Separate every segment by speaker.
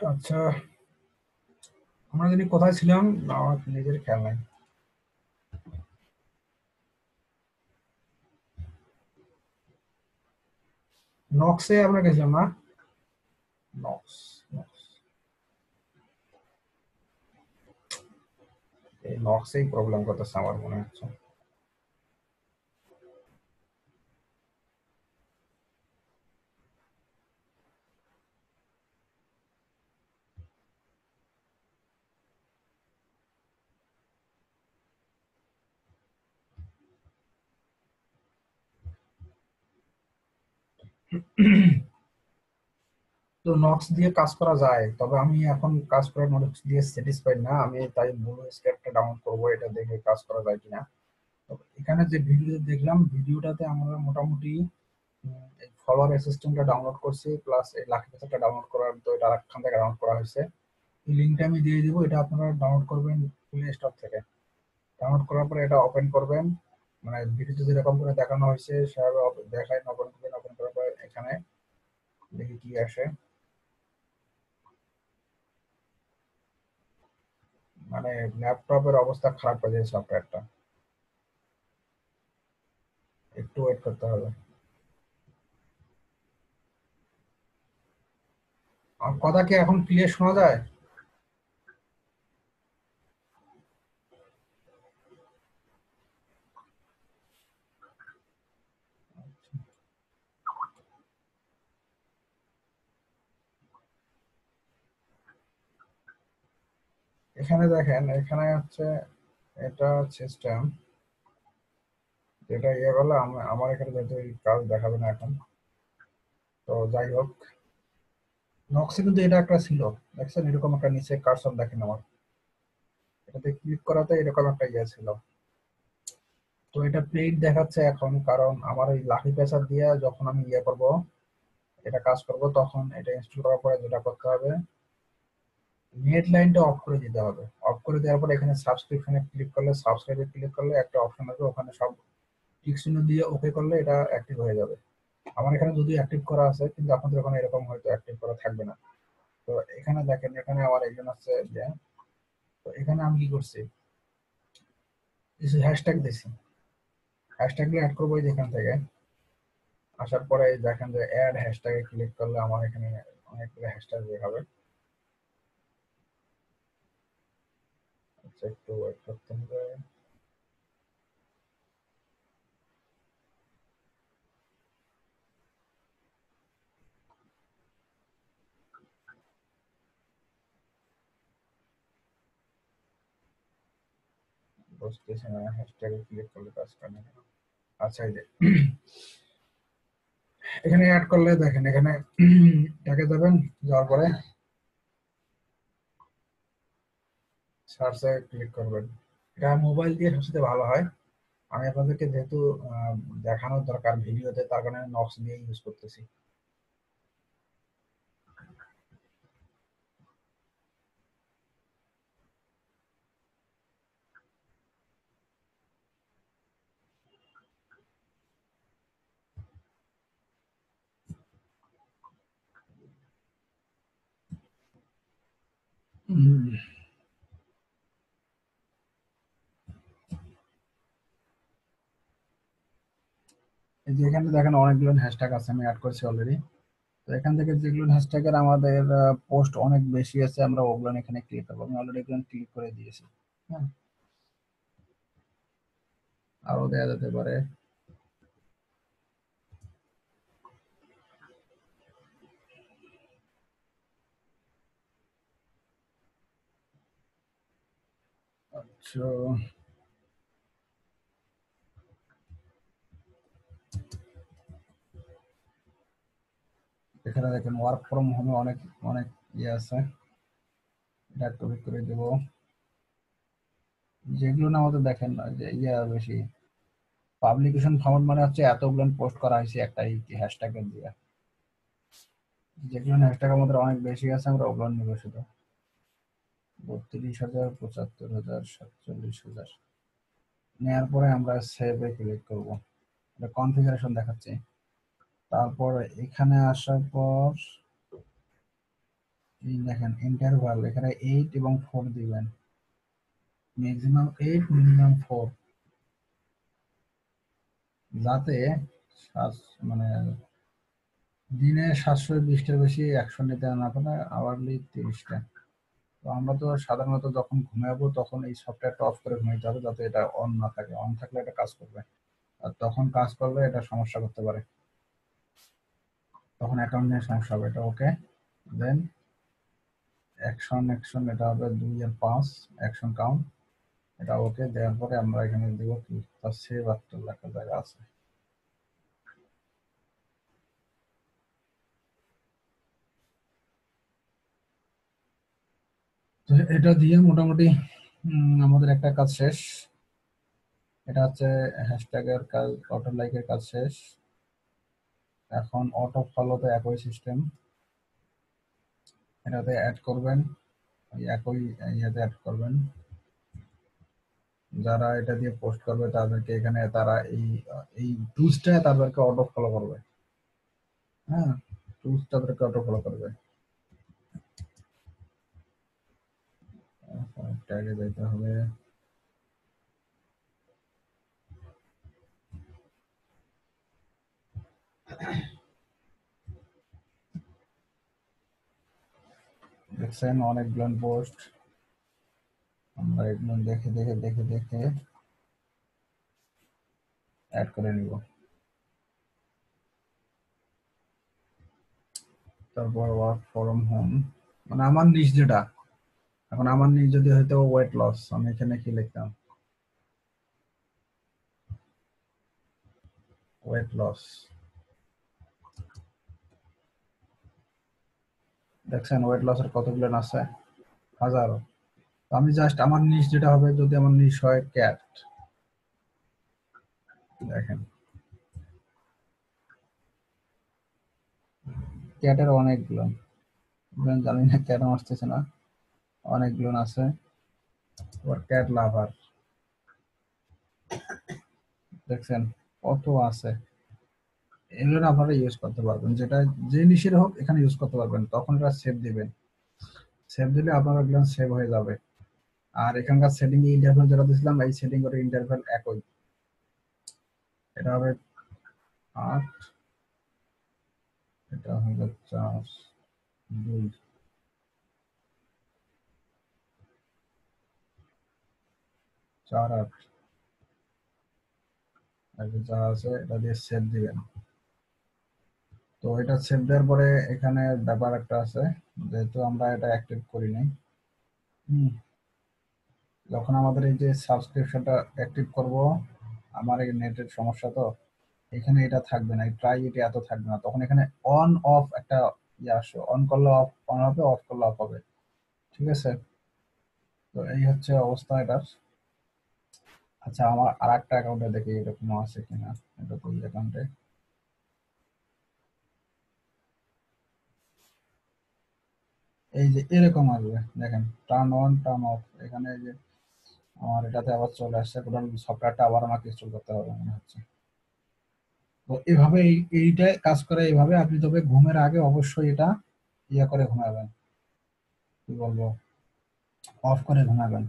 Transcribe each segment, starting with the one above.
Speaker 1: আচ্ছা, আমরা যদি কোথায় ছিলাম আমার নিজের খেয়াল নাই। নক্সে আমরা গেছিলাম না? নক্স, নক্স। এই নক্সেই প্রবলেম করতেছে আমার মনে হচ্ছে। তো নক্স দিয়ে কাজ করা যায়, তবে আমি এখন কাজ করার নক্স দিয়ে স্যাটিসফাইড না। আমি তাই ব্লু স্কেপটা ডাউনলোড করবো, এটা দেখে কাজ করা যায় কিনা। তবে এখানে যে ভিডিও দেখলাম, ভিডিওটাতে আমরা মোটামুটি এই ফলোয়ার অ্যাসিস্ট্যান্টটা ডাউনলোড করছি, প্লাস এই লাকি পেসারটা ডাউনলোড করার, তো এটা আরেকখান থেকে ডাউনলোড করা হয়েছে। এই লিঙ্কটা আমি দিয়ে দিব, এটা আপনারা ডাউনলোড করবেন প্লে স্টোর থেকে। ডাউনলোড করার পরে এটা ওপেন করবেন, মানে ভিডিওতে যেরকম করে দেখানো হয়েছে সেভাবে দেখায় ওপেন করবেন। ওপেন করার পরে এখানে দেখি কি আসে। মানে ল্যাপটপের অবস্থা খারাপ হয়ে যায় সফটওয়্যারটা, একটু ওয়েট করতে হবে। আর কথা কি এখন ক্লিয়ার শোনা যায়? এখানে দেখেন, এখানে হচ্ছে এটা সিস্টেম, যেটা ইয়ে করলে আমার এখানে যেহেতু এই কাজ দেখাবে না এখন। তো যাই হোক, নক্সে কিন্তু এটা একটা ছিল, দেখছেন এরকম একটা নিচে কার্সর দেখেন আমার, এটাতে ক্লিক করাতে এরকম একটা ইয়ে ছিল। তো এটা পেইড দেখাচ্ছে এখন, কারণ আমার ওই লাকি পেসার দিয়ে যখন আমি ইয়ে করব, এটা কাজ করব, তখন এটা ইনস্টল করার পরে যেটা করতে হবে, নেট লাইনটা অফ করে দিতে হবে। অফ করে দেওয়ার পরে এখানে সাবস্ক্রিপশনে ক্লিক করলে, সাবস্ক্রাইবে ক্লিক করলে একটা অপশন আসবে, ওখানে সব টিক চিহ্ন দিয়ে ওকে করলে এটা অ্যাক্টিভ হয়ে যাবে। আমার এখানে যদিও অ্যাক্টিভ করা আছে, কিন্তু আপনাদের ওখানে এরকম হয়তো অ্যাক্টিভ করা থাকবে না। তো এখানে দেখেন, এখানে আমার একজন আছে যে, তো এখানে আমি কি করছি, কিছু হ্যাশট্যাগ দিছি। হ্যাশট্যাগ দিয়ে অ্যাড করবো এই যে এখান থেকে। আসার পরে এই দেখেন যে অ্যাড হ্যাশট্যাগে ক্লিক করলে আমার এখানে অনেকগুলো হ্যাশট্যাগ দেখাবে। আচ্ছা, একটু ওয়েট করতে হবে। বুঝতেছি না হ্যাশট্যাগে ক্লিক করলে কাজ করে না কেন। আচ্ছা, এই যে এখানে অ্যাড করলে দেখেন, এখানে ট্যাগে যাবেন, যাওয়ার পরে সার্চে ক্লিক করবেন। এটা মোবাইল দিয়ে সবচেয়ে ভালো হয়। আমি আপনাদেরকে যেহেতু আহ, দেখানোর দরকার ভিডিওতে, তার কারণে নক্স দিয়ে ইউজ করতেছি। উম, এই যে এখানে দেখেন অনেকগুলো হ্যাশট্যাগ আছে, আমি অ্যাড করছি অলরেডি। তো এখান থেকে যেগুলো হ্যাশট্যাগের আমাদের পোস্ট অনেক বেশি আছে, আমরা ওগুলো এখানে ক্লিক করবো। আমি অলরেডি এখানে ক্লিক করে দিয়েছি। হ্যাঁ, আরো দেওয়া যেতে পারে। আচ্ছা, এখানে দেখেন ওয়ার্ক ফ্রম হোমে অনেক অনেক ইয়ে আছে, এটা ক্লিক করে দেবো। যেগুলো না আমাদের দেখেন না যে ইয়ে বেশি, পাবলিকেশন ফাউন্ড মানে হচ্ছে এতগুলো পোস্ট করা হয়েছে একটা হ্যাশট্যাগের দিয়ে। যেগুলো হ্যাশট্যাগ আমাদের অনেক বেশি আছে, আমরা ওগুলো নিব শুধু। 32,000, 75,000, 47,000 নেওয়ার পরে আমরা সেভে ক্লিক করব। এটা কনফিগারেশন দেখাচ্ছে। তারপর এখানে আসার পর এই দেখেন ইন্টারভাল এখানে 8 এবং 4 দিবেন, ম্যাক্সিমাম 8 মিনিমাম 4, যাতে মানে দিনে 720টার বেশি অ্যাকশন নিতে না পারে, আওয়ারলি 30টা। তো আমরা তো সাধারণত যখন ঘুমাবো তখন এই সফটওয়্যারটা অফ করে ঘুমাইতে হবে, যাতে এটা অন না থাকে। অন থাকলে এটা কাজ করবে, আর তখন কাজ করলে এটা সমস্যা করতে পারে, তখন অ্যাকাউন্ট নিয়ে সমস্যা হবে। এটা ওকে। দেন অ্যাকশন এটা হবে 2 আর 5 অ্যাকশন কাউন্ট, এটা ওকে দেওয়ার পরে আমরা এখানে দিব কি, তার সেভ আফটার লেখা জায়গা আছে। তো এটা দিয়ে মোটামুটি আমাদের একটা কাজ শেষ। এটা হচ্ছে হ্যাশট্যাগের কাজ, অটো লাইকের কাজ শেষ। এখন অটো ফলোতে একই সিস্টেম, এটাতে অ্যাড করবেন, একই ইয়াতে অ্যাড করবেন। যারা এটা দিয়ে পোস্ট করবে তাদেরকে এখানে তারা এই টুলসটা তাদেরকে অটো ফলো করবে। হ্যাঁ, টুলস তাদেরকে অটো ফলো করবে। ট্যাগে যেতে হবে, দেখছেন অনেকগুলো পোস্ট, আমরা এগুলো দেখে দেখে দেখে দেখে অ্যাড করে নিব। তারপর ওয়ার্ক ফ্রম হোম, মানে আমার নিজ যেটা, এখন আমার নিজ যদি হয়তো ওয়েট লস, আমি এখানে কি লিখতাম, ওয়েট লস। দেখছেন ওয়েট লসের কতগুলো আছে, হাজারো। তো আমি জাস্ট আমার নিজ যেটা হবে, যদি আমার নিজ হয় ক্যাট, দেখেন ক্যাটের অনেকগুলো, জানি না কেন আসতেছে না, অনেকগুলো আছে। আবার ক্যাট লাভার, দেখছেন কত আছে। এগুলো আপনারা ইউজ করতে পারবেন, যেটা যে নিশের হোক এখানে ইউজ করতে পারবেন। তখন এটা সেভ দিবেন, সেভ দিলে আপনার এগুলো সেভ হয়ে যাবে। আর এখানকার সেটিং এ ইন্টারভ্যাল যেটা দিয়েছিলাম, এই সেটিং করে ইন্টারভ্যাল একই, এটা হবে 8, এটা হবে 4, 2, 4, 8, যা আছে এটা দিয়ে সেভ দিবেন। তো এটা সেভ দেওয়ার পরে এখানে ব্যাপার একটা আছে, যেহেতু আমরা এটা অ্যাক্টিভ করি নাই, যখন আমাদের এই যে সাবস্ক্রিপশনটা অ্যাক্টিভ করব, আমার এই নেটের সমস্যা, তো এখানে এটা থাকবে না, এই ট্রাই এটা এত থাকবে না, তখন এখানে অন অফ একটা ইয়ে আসবে, অন করলে অফ অন হবে, অফ করলে অফ হবে। ঠিক আছে, তো এই হচ্ছে অবস্থা এটার। আচ্ছা, আমার আর একটা অ্যাকাউন্টে দেখি এরকম আছে কিনা, এটা তো অ্যাকাউন্টে এই যে এরকম আসবে, দেখেন টার্ন অন টার্ন অফ, এখানে এই যে আমার এটাতে আবার চলে আসছে, টোটাল সফটওয়্যারটা আবার আমাকে ইনস্টল করতে হবে মনে হচ্ছে। তো এভাবে এইটা কাজ করে এইভাবে। আপনি তবে ঘুমের আগে অবশ্যই এটা ইয়ে করে ঘুমাবেন, কি বলবো, অফ করে ঘুমাবেন।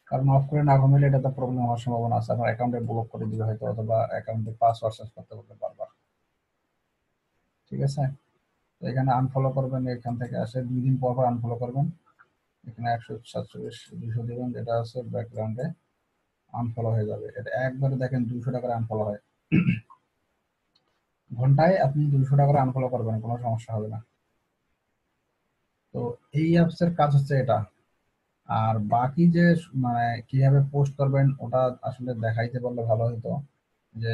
Speaker 1: কারণ অফ করে না ঘুমাইলে এটাতে প্রবলেম হওয়ার সম্ভাবনা আছে, আপনার অ্যাকাউন্টে ব্লক করে দিবে হয়তো, অথবা অ্যাকাউন্টে পাসওয়ার্ড চেঞ্জ করতে বলতে বারবার। ঠিক আছে, তো এখানে আনফলো করবেন, এখান থেকে আসে 2 দিন পর পর আনফলো করবেন। এখানে 147 200 দিবেন, যেটা আছে ব্যাকগ্রাউন্ডে আনফলো হয়ে যাবে। এটা একবারে দেখেন 200 টাকার আনফলো হয়, ঘন্টায় আপনি 200 টাকা করে আনফলো করবেন, কোনো সমস্যা হবে না। তো এই অ্যাপস এর কাজ হচ্ছে এটা। আর বাকি যে মানে কিভাবে পোস্ট করবেন ওটা আসলে দেখাইতে পারলে ভালো হতো, যে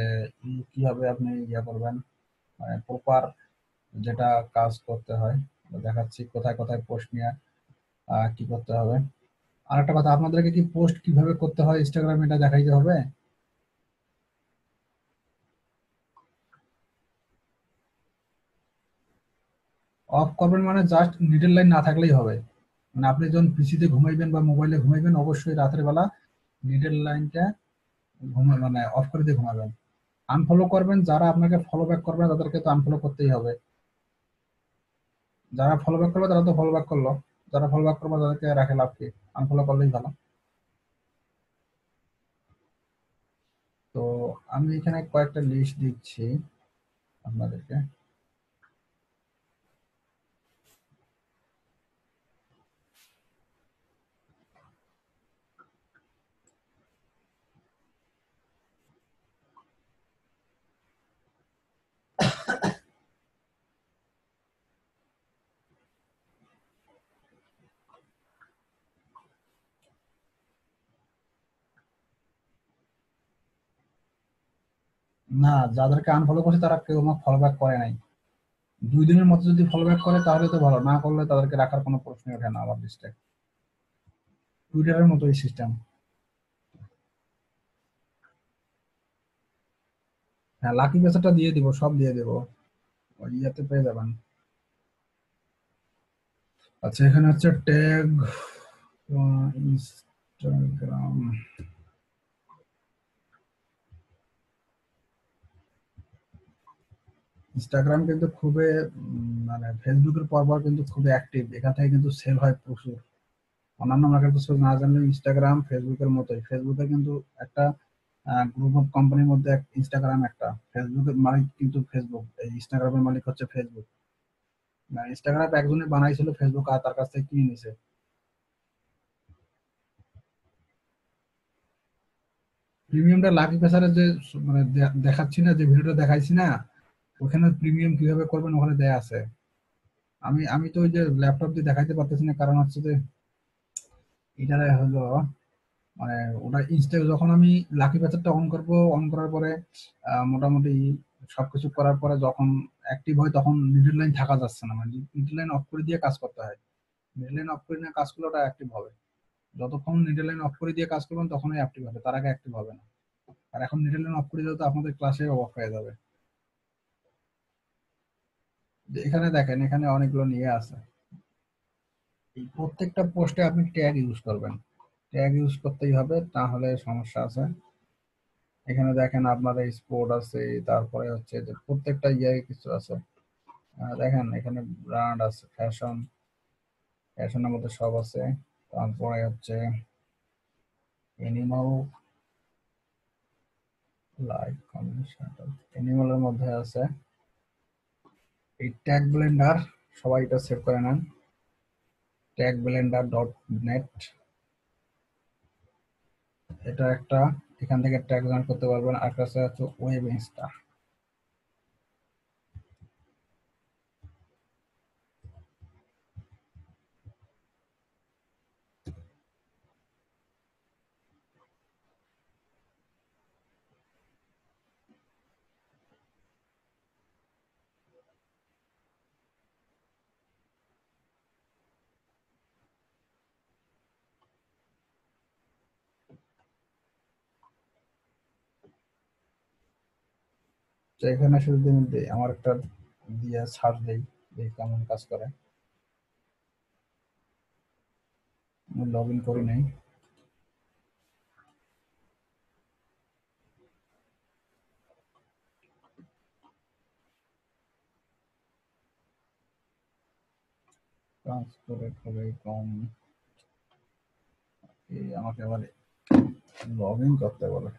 Speaker 1: কিভাবে আপনি ইয়ে করবেন, মানে প্রপার যেটা কাজ করতে হয়, দেখাচ্ছি কোথায় কোথায় পোস্ট নিয়ে কি করতে হবে। আর একটা কথা, আপনাদেরকে কি পোস্ট কিভাবে করতে হয় ইনস্টাগ্রামে এটা দেখাইতে হবে। অফ করবেন মানে জাস্ট নিডল লাইন না থাকলেই হবে। মানে আপনি যখন পিসিতে ঘুমাইবেন বা মোবাইলে ঘুমাইবেন, অবশ্যই রাতের বেলা নিডল লাইনটা মানে অফ করে দিয়ে ঘুমাবেন। আনফলো করবেন, যারা আপনাকে ফলো ব্যাক করবে না তাদেরকে তো আনফলো করতেই হবে। যারা ফলো ব্যাক করবে তারা তো ফলো ব্যাক করলো, যারা ফলো ব্যাক করবে তাদেরকে রাখে লাভ কি, আনফলো করলেই ভালো। তো আমি এখানে কয়েকটা লিস্ট দিচ্ছি আপনাদেরকে। না, যাদেরকে আনফলো করছে তারা কেউ আমার ফলো ব্যাক করে নাই। 2 দিনের মধ্যে যদি ফলো ব্যাক করে তাহলে তো ভালো, না করলে তাদেরকে রাখার কোনো প্রশ্নই ওঠে না আমার লিস্টে। টুইটারের মতোই সিস্টেম। হ্যাঁ, লাকি পেসারটা দিয়ে দিব, সব দিয়ে দিব, ওই ইয়েতে পেয়ে যাবেন। আচ্ছা, এখানে হচ্ছে ট্যাগ ইনস্টাগ্রাম। ইনস্টাগ্রাম কিন্তু খুবই মানে ফেসবুকের পরপর কিন্তু খুবই অ্যাক্টিভ, এখান থেকে কিন্তু সেল হয় প্রচুর। অন্যান্য মার্কেট প্লেস না জানলে ইনস্টাগ্রাম ফেসবুকের মতোই, ফেসবুকে কিন্তু একটা গ্রুপ অফ কোম্পানির মধ্যে ইনস্টাগ্রাম একটা, ফেসবুকের মালিক কিন্তু ফেসবুক, এই ইনস্টাগ্রামের মালিক হচ্ছে ফেসবুক। না, ইনস্টাগ্রাম একজনই বানাইছিল, ফেসবুক আর তার কাছ থেকে কিনে নিছে। প্রিমিয়ামটা লাকি পেসারে যে মানে দেখাচ্ছি না, যে ভিডিওটা দেখাইছি না, ওখানে প্রিমিয়াম কিভাবে করবেন ওখানে দেয়া আছে। আমি আমি তো ওই যে ল্যাপটপ দিয়ে দেখাইতে পারতেছি না, কারণ হচ্ছে যে এটা হলো মানে ওটা ইনস্টা, যখন আমি লাকি পেসারটা অন করবো, অন করার পরে মোটামুটি সবকিছু করার পরে যখন অ্যাক্টিভ হয় তখন মিডল লাইন থাকা যাচ্ছে না, মানে মিডল লাইন অফ করে দিয়ে কাজ করতে হয়। মিডল লাইন অফ করে নিয়ে কাজ করলে ওটা অ্যাক্টিভ হবে। যতক্ষণ মিডল লাইন অফ করে দিয়ে কাজ করবেন তখনই অ্যাক্টিভ হবে, তার আগে অ্যাক্টিভ হবে না। আর এখন মিডল লাইন অফ করে দিলে তো আপনাদের ক্লাসে অফ হয়ে যাবে। যে এখানে দেখেন, এখানে অনেকগুলো নিয়ে আছে। এই প্রত্যেকটা পোস্টে আপনি ট্যাগ ইউজ করবেন, ট্যাগ ইউজ করতেই হবে, তাহলে সমস্যা আছে। এখানে দেখেন আপনার স্পোর্ট আছে, তারপরে হচ্ছে যে প্রত্যেকটা ইয়ে কিছু আছে। দেখেন এখানে ব্র্যান্ড আছে, ফ্যাশন, ফ্যাশনের মধ্যে সব আছে। তারপরে হচ্ছে এনিমাল, লাইক কম্বিনেশন, এনিমালের মধ্যে আছে এই ট্যাগ ব্লেন্ডার, সবাই এটা সেভ করে নেন, ট্যাগ ব্লেন্ডার ডট নেট, এটা একটা, এখান থেকে ট্যাগ জয়েন করতে পারবেন। আর কাছে হচ্ছে ওয়েব ইনস্টা, তো এখানে শুধু আমি দিই আমার একটা দিয়ে সার্চ দিই, দেখি কেমন কাজ করে। আমি লগ ইন করি নাই। কাজ করে খুবই কম, আমাকে আবার লগ ইন করতে বলে।